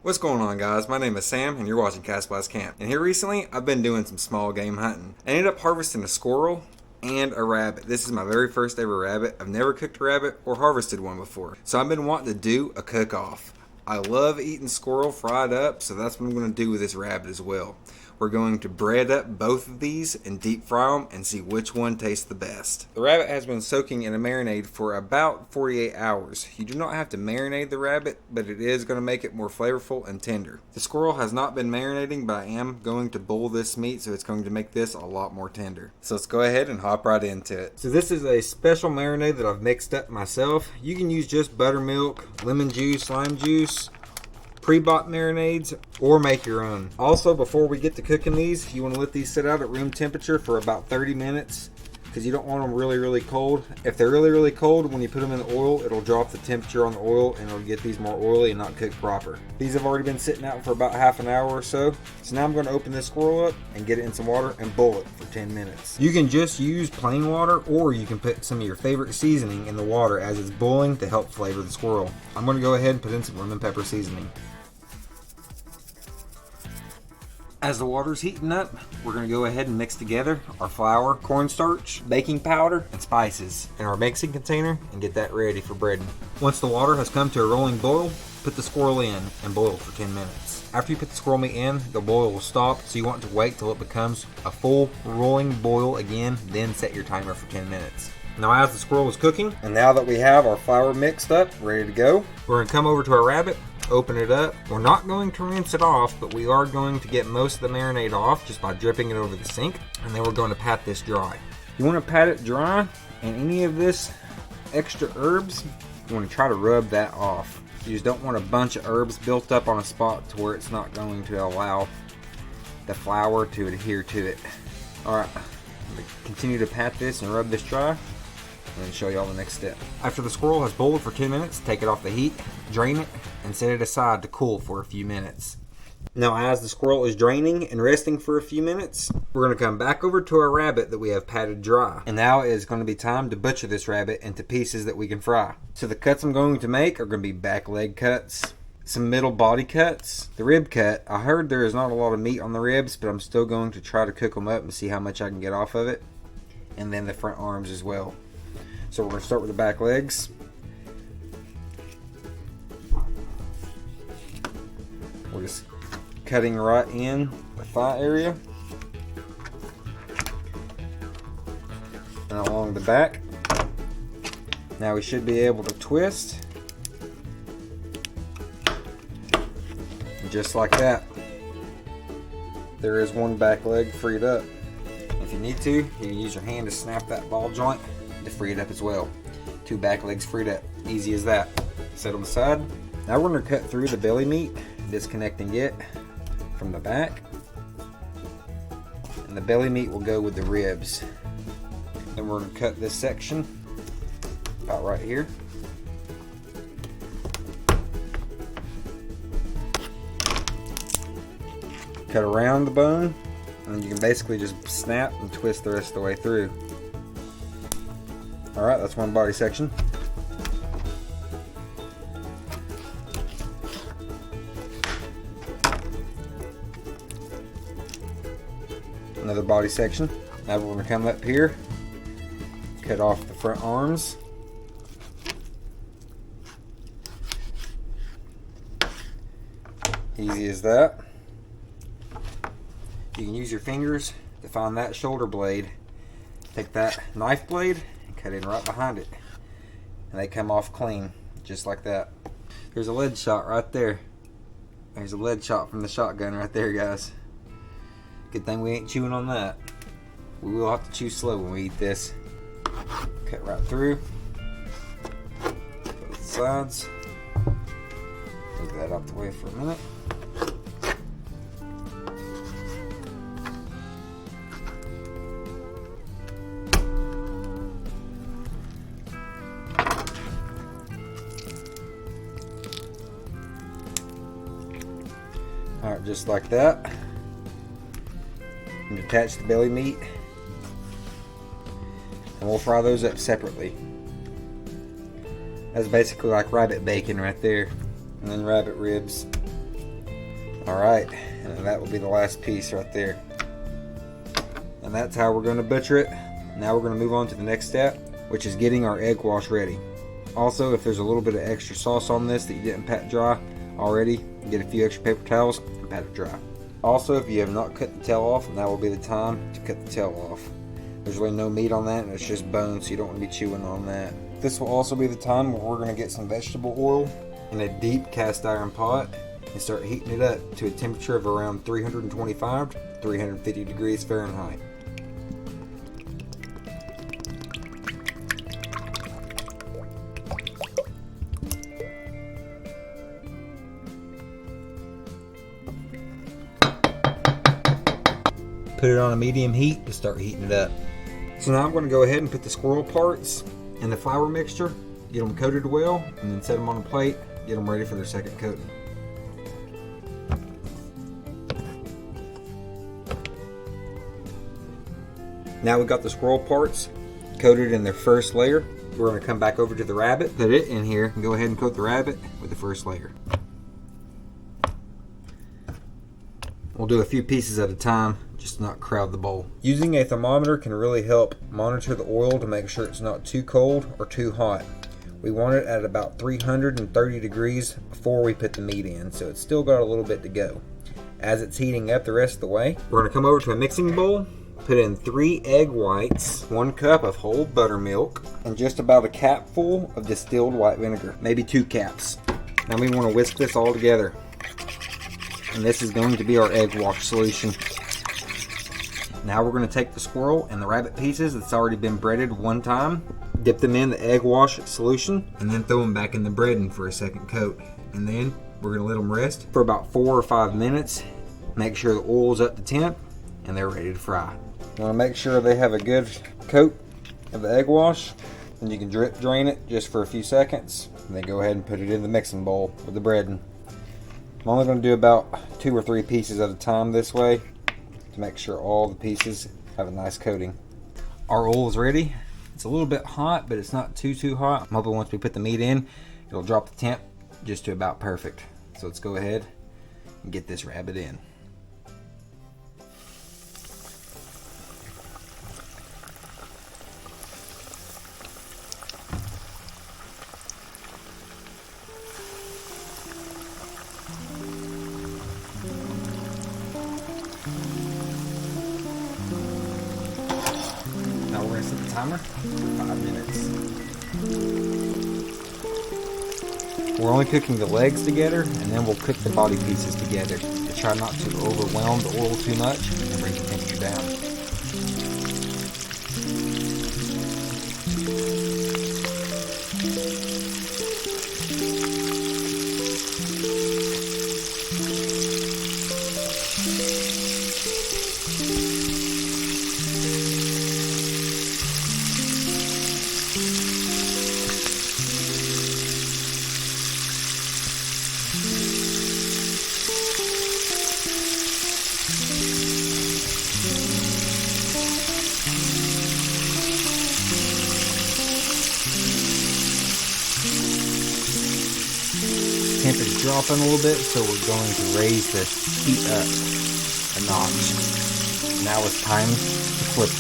What's going on, guys? My name is Sam and you're watching Cast Blast Camp. And here recently I've been doing some small game hunting. I ended up harvesting a squirrel and a rabbit. This is my very first ever rabbit. I've never cooked a rabbit or harvested one before. So I've been wanting to do a cook-off. I love eating squirrel fried up, so that's what I'm going to do with this rabbit as well. We're going to bread up both of these and deep fry them and see which one tastes the best. The rabbit has been soaking in a marinade for about 48 hours. You do not have to marinate the rabbit, but it is going to make it more flavorful and tender. The squirrel has not been marinating, but I am going to boil this meat, so it's going to make this a lot more tender. So let's go ahead and hop right into it. So this is a special marinade that I've mixed up myself. You can use just buttermilk, lemon juice, lime juice, pre-bought marinades, or make your own. Also, before we get to cooking these, you want to let these sit out at room temperature for about 30 minutes because you don't want them really cold. If they're really cold, when you put them in the oil, it'll drop the temperature on the oil and it'll get these more oily and not cooked proper. These have already been sitting out for about half an hour or so. So now I'm going to open this squirrel up and get it in some water and boil it for 10 minutes. You can just use plain water, or you can put some of your favorite seasoning in the water as it's boiling to help flavor the squirrel. I'm going to go ahead and put in some lemon pepper seasoning. As the water's heating up, we're going to go ahead and mix together our flour, cornstarch, baking powder, and spices in our mixing container and get that ready for breading. Once the water has come to a rolling boil, put the squirrel in and boil for 10 minutes. After you put the squirrel meat in, the boil will stop, so you want to wait till it becomes a full rolling boil again, then set your timer for 10 minutes. Now as the squirrel is cooking, and now that we have our flour mixed up, ready to go, we're going to come over to our rabbit, open it up. We're not going to rinse it off, but we are going to get most of the marinade off just by dripping it over the sink, and then we're going to pat this dry. You want to pat it dry, and any of this extra herbs, you want to try to rub that off. You just don't want a bunch of herbs built up on a spot to where it's not going to allow the flour to adhere to it. Alright, I'm going to continue to pat this and rub this dry, and show y'all the next step. After the squirrel has boiled for 10 minutes, take it off the heat, drain it, and set it aside to cool for a few minutes. Now as the squirrel is draining and resting for a few minutes, we're going to come back over to our rabbit that we have patted dry. And now it is going to be time to butcher this rabbit into pieces that we can fry. So the cuts I'm going to make are going to be back leg cuts, some middle body cuts, the rib cut. I heard there is not a lot of meat on the ribs, but I'm still going to try to cook them up and see how much I can get off of it. And then the front arms as well. So we're going to start with the back legs. We're just cutting right in the thigh area and along the back. Now we should be able to twist just like that. There is one back leg freed up. If you need to, you can use your hand to snap that ball joint to free it up as well. Two back legs freed up. Easy as that. Set on the side. Now we're going to cut through the belly meat, disconnecting it from the back. And the belly meat will go with the ribs. Then we're going to cut this section about right here. Cut around the bone, and you can basically just snap and twist the rest of the way through. Alright, that's one body section. Another body section. Now we're going to come up here, cut off the front arms. Easy as that. You can use your fingers to find that shoulder blade. Take that knife blade, cut in right behind it, and they come off clean just like that. There's a lead shot right there. There's a lead shot from the shotgun right there, guys. Good thing we ain't chewing on that. We will have to chew slow when we eat this. Cut right through both sides. Move that out the way for a minute. Alright, just like that. And attach the belly meat. And we'll fry those up separately. That's basically like rabbit bacon right there. And then rabbit ribs. All right, and that will be the last piece right there. And that's how we're going to butcher it. Now we're going to move on to the next step, which is getting our egg wash ready. Also, if there's a little bit of extra sauce on this that you didn't pat dry already, get a few extra paper towels and pat it dry. Also, if you have not cut the tail off, now will be the time to cut the tail off. There's really no meat on that, and it's just bone, so you don't want to be chewing on that. This will also be the time where we're going to get some vegetable oil in a deep cast iron pot and start heating it up to a temperature of around 325 to 350 degrees Fahrenheit. Put it on a medium heat to start heating it up. So now I'm going to go ahead and put the squirrel parts in the flour mixture, get them coated well, and then set them on a plate, get them ready for their second coating. Now we've got the squirrel parts coated in their first layer. We're going to come back over to the rabbit, put it in here, and go ahead and coat the rabbit with the first layer. We'll do a few pieces at a time, just to not crowd the bowl. Using a thermometer can really help monitor the oil to make sure it's not too cold or too hot. We want it at about 330 degrees before we put the meat in, so it's still got a little bit to go. As it's heating up the rest of the way, we're going to come over to a mixing bowl, put in 3 egg whites, 1 cup of whole buttermilk, and just about a capful of distilled white vinegar, maybe 2 caps. Now we want to whisk this all together. And this is going to be our egg wash solution. Now we're going to take the squirrel and the rabbit pieces that's already been breaded one time, dip them in the egg wash solution, and then throw them back in the breading for a second coat. And then we're going to let them rest for about 4 or 5 minutes. Make sure the oil's up to temp and they're ready to fry. You want to make sure they have a good coat of the egg wash, and you can drip drain it just for a few seconds, and then go ahead and put it in the mixing bowl with the breading. I'm only going to do about 2 or 3 pieces at a time this way to make sure all the pieces have a nice coating. Our oil is ready. It's a little bit hot, but it's not too hot. I'm hoping once we put the meat in, it'll drop the temp just to about perfect. So let's go ahead and get this rabbit in. Now we're going to set the timer for 5 minutes. We're only cooking the legs together, and then we'll cook the body pieces together to try not to overwhelm the oil too much and bring the temperature down. Temp is dropping a little bit, so we're going to raise the heat up a notch. Now it's time to flip it.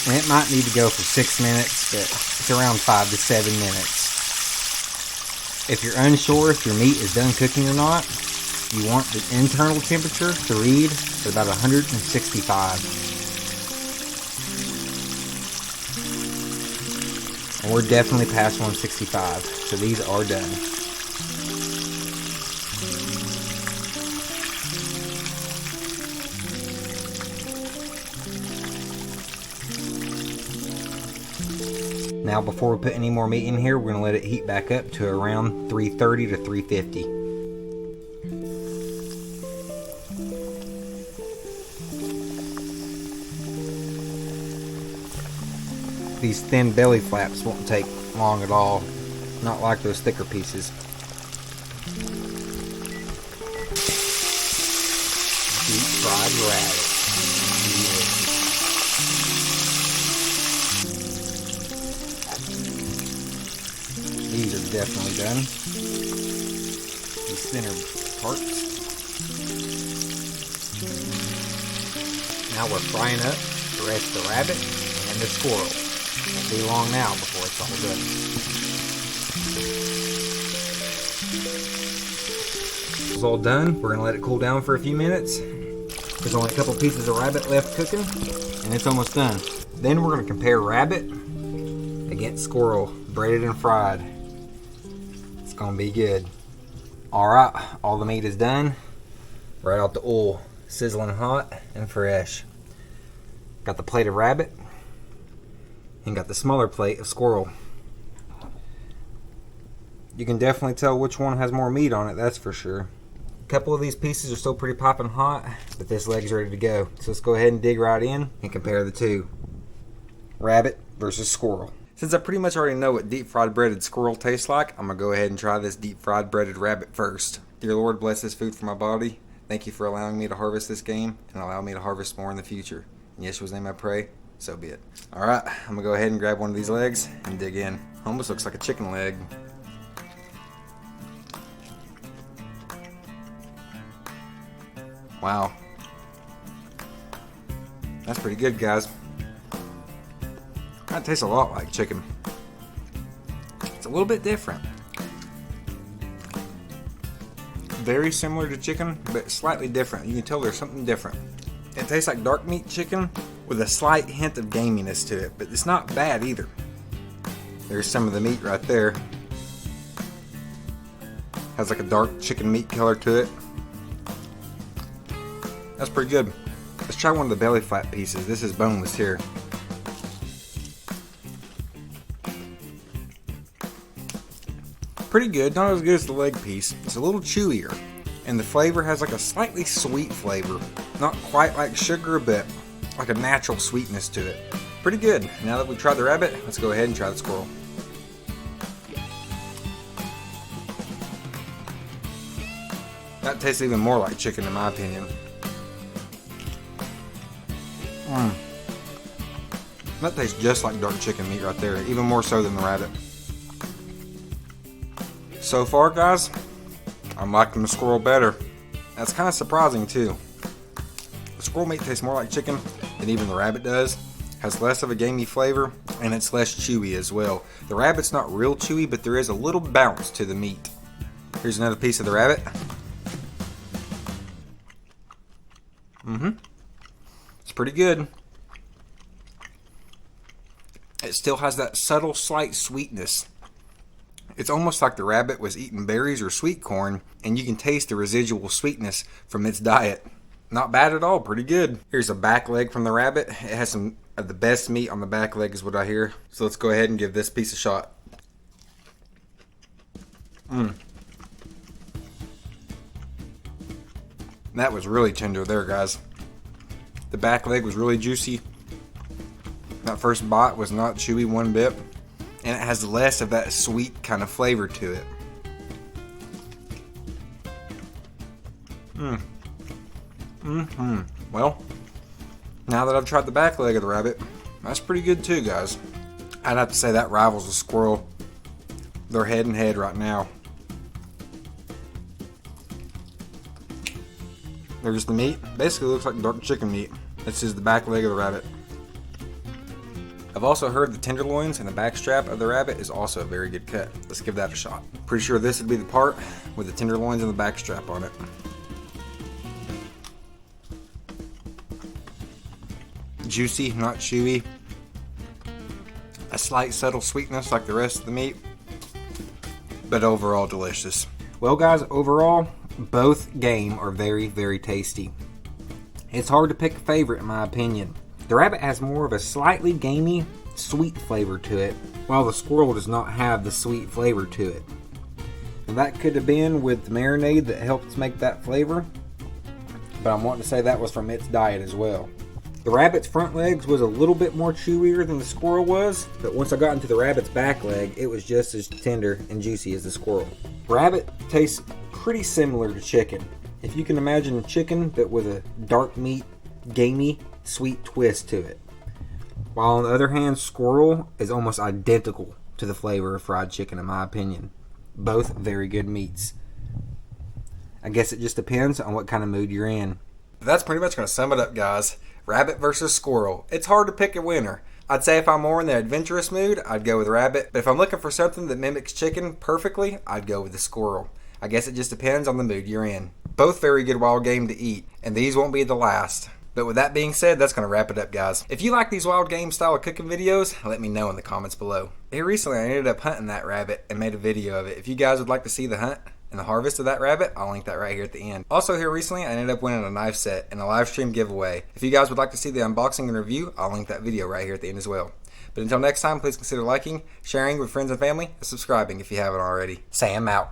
And it might need to go for 6 minutes, but it's around 5 to 7 minutes. If you're unsure if your meat is done cooking or not, you want the internal temperature to read at about 165. And we're definitely past 165, so these are done. Now before we put any more meat in here, we're going to let it heat back up to around 330 to 350. These These thin belly flaps won't take long at all. Not like those thicker pieces. Deep fried rabbit. These are definitely done. These thinner parts. Now we're frying up the rest of the rabbit and the squirrel. Won't be long now before it's all done. It's all done. We're gonna let it cool down for a few minutes. There's only a couple pieces of rabbit left cooking, and it's almost done. Then we're gonna compare rabbit against squirrel, breaded and fried. It's gonna be good. All right, all the meat is done. Right out the oil, sizzling hot and fresh. Got the plate of rabbit and got the smaller plate of squirrel. You can definitely tell which one has more meat on it, that's for sure. A couple of these pieces are still pretty popping hot, but this leg's ready to go. So let's go ahead and dig right in and compare the two. Rabbit versus squirrel. Since I pretty much already know what deep fried breaded squirrel tastes like, I'm gonna go ahead and try this deep fried breaded rabbit first. Dear Lord, bless this food for my body. Thank you for allowing me to harvest this game and allow me to harvest more in the future. In Yeshua's name I pray, so be it. Alright, I'm gonna go ahead and grab one of these legs and dig in. Almost looks like a chicken leg. Wow. That's pretty good, guys. That tastes a lot like chicken. It's a little bit different. Very similar to chicken, but slightly different. You can tell there's something different. It tastes like dark meat chicken with a slight hint of gaminess to it, but it's not bad either. There's some of the meat right there. Has like a dark chicken meat color to it. That's pretty good. Let's try one of the belly flap pieces. This is boneless here. Pretty good, not as good as the leg piece. It's a little chewier, and the flavor has like a slightly sweet flavor. Not quite like sugar, but like a natural sweetness to it. Pretty good. Now that we've tried the rabbit, let's go ahead and try the squirrel. That tastes even more like chicken in my opinion. That tastes just like dark chicken meat right there, even more so than the rabbit. So far, guys, I'm liking the squirrel better. That's kind of surprising too. The squirrel meat tastes more like chicken than even the rabbit does. Has less of a gamey flavor, and it's less chewy as well. The rabbit's not real chewy, but there is a little bounce to the meat. Here's another piece of the rabbit. It's pretty good. It still has that subtle, slight sweetness. It's almost like the rabbit was eating berries or sweet corn, and you can taste the residual sweetness from its diet. Not bad at all, pretty good. Here's a back leg from the rabbit. It has some of the best meat on the back leg is what I hear. So let's go ahead and give this piece a shot. That was really tender there, guys. The back leg was really juicy. That first bite was not chewy one bit. And it has less of that sweet kind of flavor to it. Well, now that I've tried the back leg of the rabbit, that's pretty good too, guys. I'd have to say that rivals the squirrel. They're head and head right now. There's the meat. Basically looks like dark chicken meat. This is the back leg of the rabbit. I've also heard the tenderloins and the back strap of the rabbit is also a very good cut. Let's give that a shot. Pretty sure this would be the part with the tenderloins and the back strap on it. Juicy, not chewy. A slight subtle sweetness like the rest of the meat. But overall delicious. Well guys, overall, both game are very, very tasty. It's hard to pick a favorite in my opinion. The rabbit has more of a slightly gamey, sweet flavor to it, while the squirrel does not have the sweet flavor to it. And that could have been with the marinade that helped make that flavor, but I'm wanting to say that was from its diet as well. The rabbit's front legs was a little bit more chewier than the squirrel was, but once I got into the rabbit's back leg, it was just as tender and juicy as the squirrel. Rabbit tastes pretty similar to chicken. If you can imagine chicken, but with a dark meat, gamey, sweet twist to it. While on the other hand, squirrel is almost identical to the flavor of fried chicken in my opinion. Both very good meats. I guess it just depends on what kind of mood you're in. That's pretty much going to sum it up, guys. Rabbit versus squirrel. It's hard to pick a winner. I'd say if I'm more in the adventurous mood, I'd go with rabbit. But if I'm looking for something that mimics chicken perfectly, I'd go with the squirrel. I guess it just depends on the mood you're in. Both very good wild game to eat, and these won't be the last. But with that being said, that's going to wrap it up, guys. If you like these wild game style of cooking videos, let me know in the comments below. Here recently, I ended up hunting that rabbit and made a video of it. If you guys would like to see the hunt and the harvest of that rabbit, I'll link that right here at the end. Also here recently, I ended up winning a knife set in a live stream giveaway. If you guys would like to see the unboxing and review, I'll link that video right here at the end as well. But until next time, please consider liking, sharing with friends and family, and subscribing if you haven't already. Sam out.